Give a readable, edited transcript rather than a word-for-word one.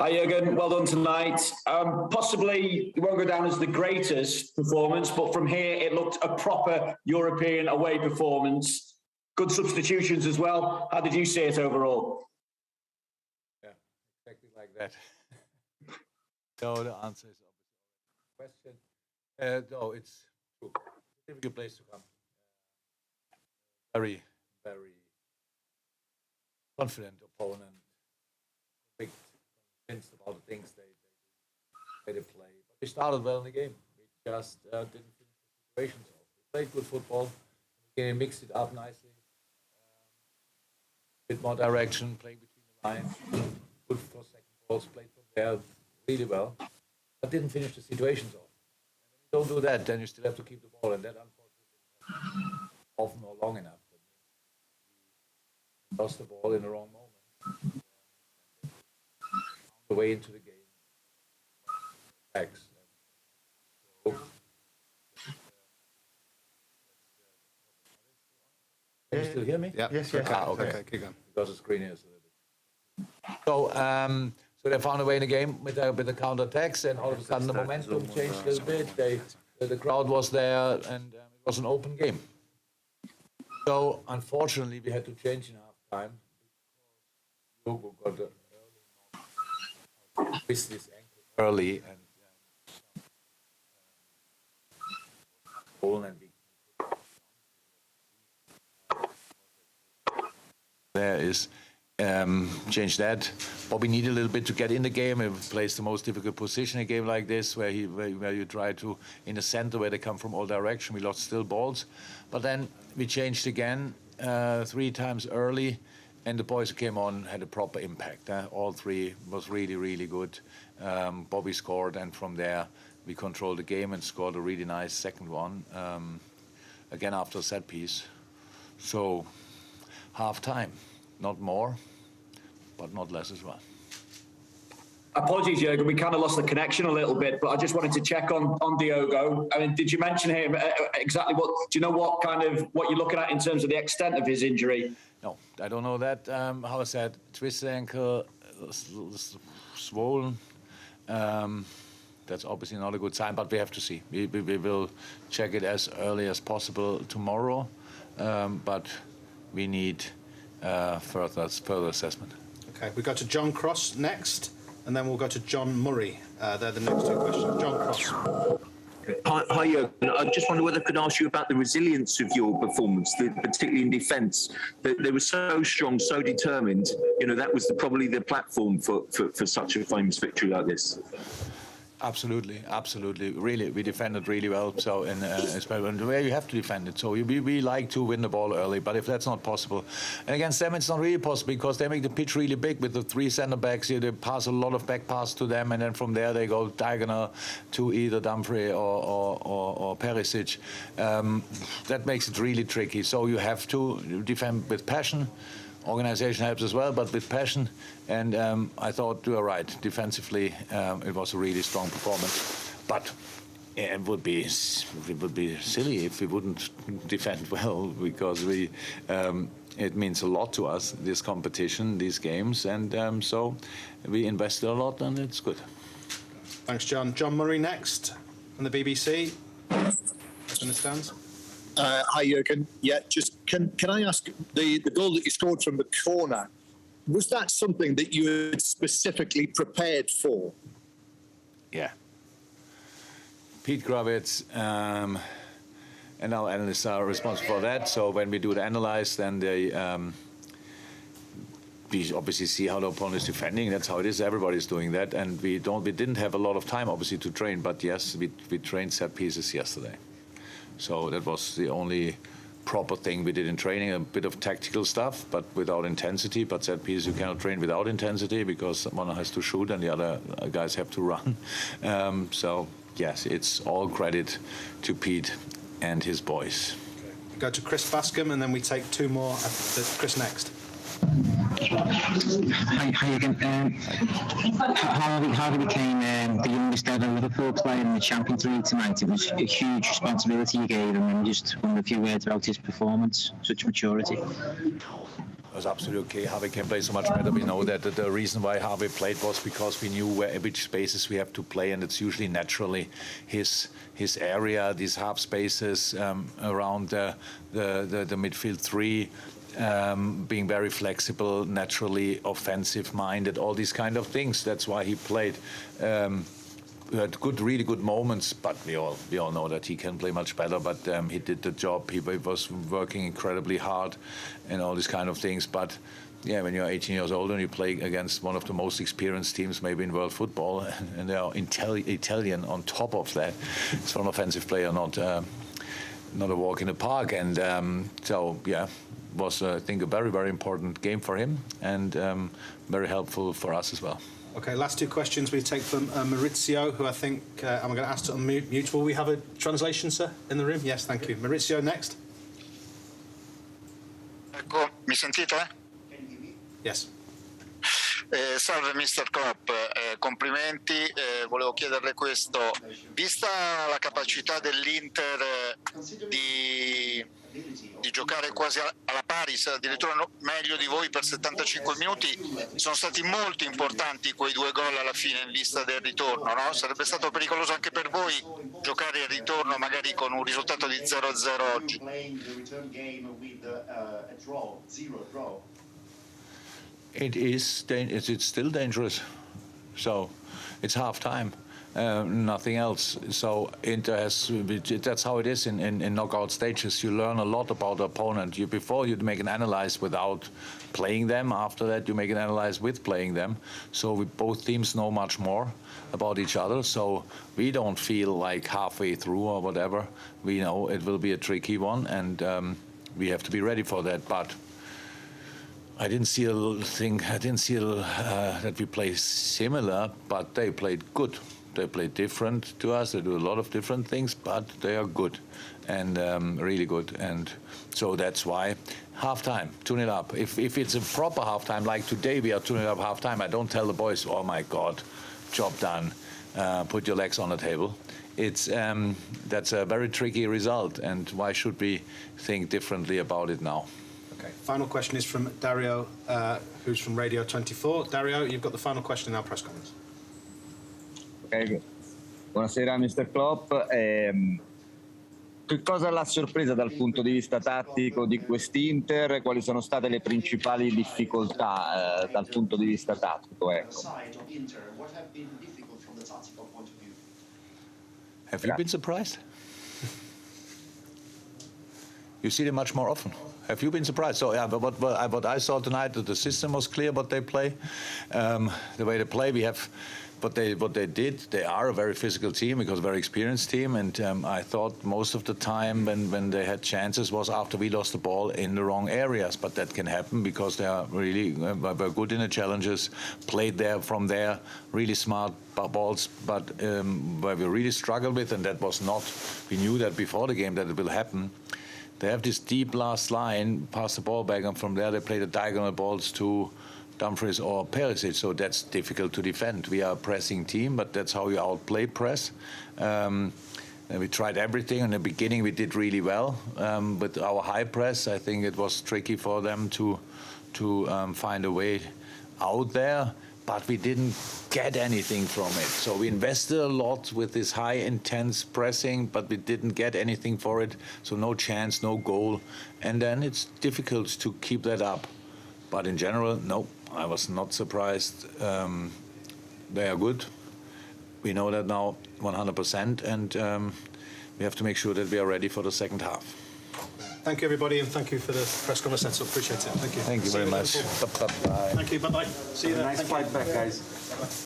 Hi, Jurgen. Well done tonight. Possibly it won't go down as the greatest performance, but from here it looked a proper European away performance. Good substitutions as well. How did you see it overall? Yeah, exactly like that. So the answer is obviously a question. No, it's true. It's a difficult place to come. Very, very confident opponent. Convinced about the things they play. But we started well in the game. We just didn't finish the situations off. We played good football. We mixed it up nicely. A bit more direction, playing between the lines. Good for second balls, played from there really well. But didn't finish the situations off. And when you don't do that, then you still have to keep the ball. And that, unfortunately, often or long enough. We lost the ball in the wrong moment. The way into the game. Can you still hear me? Yeah. Yes. Okay, keep going. Because the screen is a little bit. So they found a way in the game with the counter attacks, and all of a sudden the momentum changed a little bit. The crowd was there, and it was an open game. So unfortunately, we had to change in half time. Hugo got the twist his ankle early, and there is change that. Bobby needed a little bit to get in the game. He plays the most difficult position in a game like this, where you try to in the center where they come from all direction. We lost still balls, but then we changed again 3 times early. And the boys who came on had a proper impact. All 3 was really, really good. Bobby scored, and from there we controlled the game and scored a really nice second one, again after a set piece. So half time, not more, but not less as well. Apologies, Jurgen, we kind of lost the connection a little bit, but I just wanted to check on Diogo. I mean, did you mention him exactly? Do you know what you're looking at in terms of the extent of his injury? No, I don't know that. How I said, twisted ankle, swollen. That's obviously not a good sign, but we have to see. We will check it as early as possible tomorrow, but we need further assessment. Okay, we go to John Cross next, and then we'll go to John Murray. They're the next 2 questions. John Cross. Hi, Jurgen. I just wonder whether I could ask you about the resilience of your performance, particularly in defence. They were so strong, so determined. You know, that was probably the platform for such a famous victory like this. Absolutely. Really, we defended really well. So, and especially the way you have to defend it. So we like to win the ball early, but if that's not possible, and against them it's not really possible because they make the pitch really big with the 3 centre backs. They pass a lot of back pass to them, and then from there they go diagonal to either Dumfries or Perisic. That makes it really tricky. So you have to defend with passion. Organization helps as well, but with passion. And I thought you were right. Defensively, it was a really strong performance. But it would be silly if we wouldn't defend well, because it means a lot to us, this competition, these games, and so we invested a lot, and it's good. Thanks, John. John Murray next from the BBC. In the stands. Hi, Jurgen. Yeah, just can I ask, the goal that you scored from the corner, was that something that you had specifically prepared for? Yeah. Pete Gravitz and our analysts are responsible for that. So when we do the analyze, then they we obviously see how the opponent is defending. That's how it is. Everybody's doing that, and we didn't have a lot of time, obviously, to train. But yes, we trained set pieces yesterday. So that was the only proper thing we did in training, a bit of tactical stuff, but without intensity. But set pieces you cannot train without intensity because one has to shoot and the other guys have to run. So yes, it's all credit to Pete and his boys. Okay. We go to Chris Bascom, and then we take 2 more. Chris next. Hi again. Harvey became the youngest ever Liverpool player in the Champions League tonight. It was a huge responsibility you gave him, and just wonder a few words about his performance, such maturity. was absolutely okay. Harvey can play so much better. We know that the reason why Harvey played was because we knew which spaces we have to play, and it's usually naturally his area, these half spaces around the midfield three, being very flexible, naturally offensive-minded, all these kind of things. That's why he played. We had really good moments, but we all know that he can play much better. But he did the job. He was working incredibly hard, and all these kind of things. But yeah, when you're 18 years old and you play against one of the most experienced teams maybe in world football, and they are Italian on top of that, it's for an offensive player not a walk in the park. And so yeah, was I think a very important game for him, and very helpful for us as well. Okay, last two questions we take from Maurizio, who I think I'm going to ask to unmute. Will we have a translation, sir, in the room? Yes, thank you. Maurizio, next. Ecco, mi sentite? Yes. Salve Mr. Klopp, complimenti. Volevo chiederle questo. Vista la capacità dell'Inter di giocare quasi alla pari, addirittura meglio di voi per 75 minuti, sono stati molto importanti quei 2 gol alla fine in vista del ritorno, no? Sarebbe stato pericoloso anche per voi giocare il ritorno magari con un risultato di 0-0 oggi. It's still dangerous. So it's half time. Nothing else. So Inter that's how it is in knockout stages. You learn a lot about the opponent. Before you make an analyze without playing them. After that you make an analyze with playing them. So both teams know much more about each other. So we don't feel like halfway through or whatever. We know it will be a tricky one, and we have to be ready for that. But I didn't see that we play similar, but they played good. They play different to us. They do a lot of different things, but they are good, and really good. And so that's why halftime, 2-0 up. If it's a proper halftime, like today we are 2-0 up halftime, I don't tell the boys, oh my God, job done, put your legs on the table. It's that's a very tricky result, and why should we think differently about it now? Okay, final question is from Dario, who's from Radio 24. Dario, you've got the final question in our press conference. Okay. Buonasera Mr. Klopp. Che cosa l'ha sorpresa dal punto di vista tattico di quest'Inter? Quali sono state le principali difficoltà dal punto di vista tattico? Ecco. Have you been surprised? You see them much more often. Have you been surprised? So yeah, but what I saw tonight, that the system was clear. What they play, the way they play, we have. What they did, they are a very physical team, because a very experienced team, and I thought most of the time when they had chances was after we lost the ball in the wrong areas, but that can happen because they are really were good in the challenges, played there from there, really smart balls, but where we really struggled with, and that was not, we knew that before the game that it will happen. They have this deep last line, pass the ball back, and from there they play the diagonal balls to Dumfries or Perisic, so that's difficult to defend. We are a pressing team, but that's how you outplay press. And we tried everything. In the beginning, we did really well. With our high press, I think it was tricky for them to find a way out there, but we didn't get anything from it. So we invested a lot with this high, intense pressing, but we didn't get anything for it. So no chance, no goal. And then it's difficult to keep that up. But in general, no, I was not surprised. They are good. We know that now 100%, and we have to make sure that we are ready for the second half. Thank you, everybody, and thank you for the press conference setup. Appreciate it. Thank you. Thank you very much. Thank you. Bye-bye. See you then. Nice fight back, guys.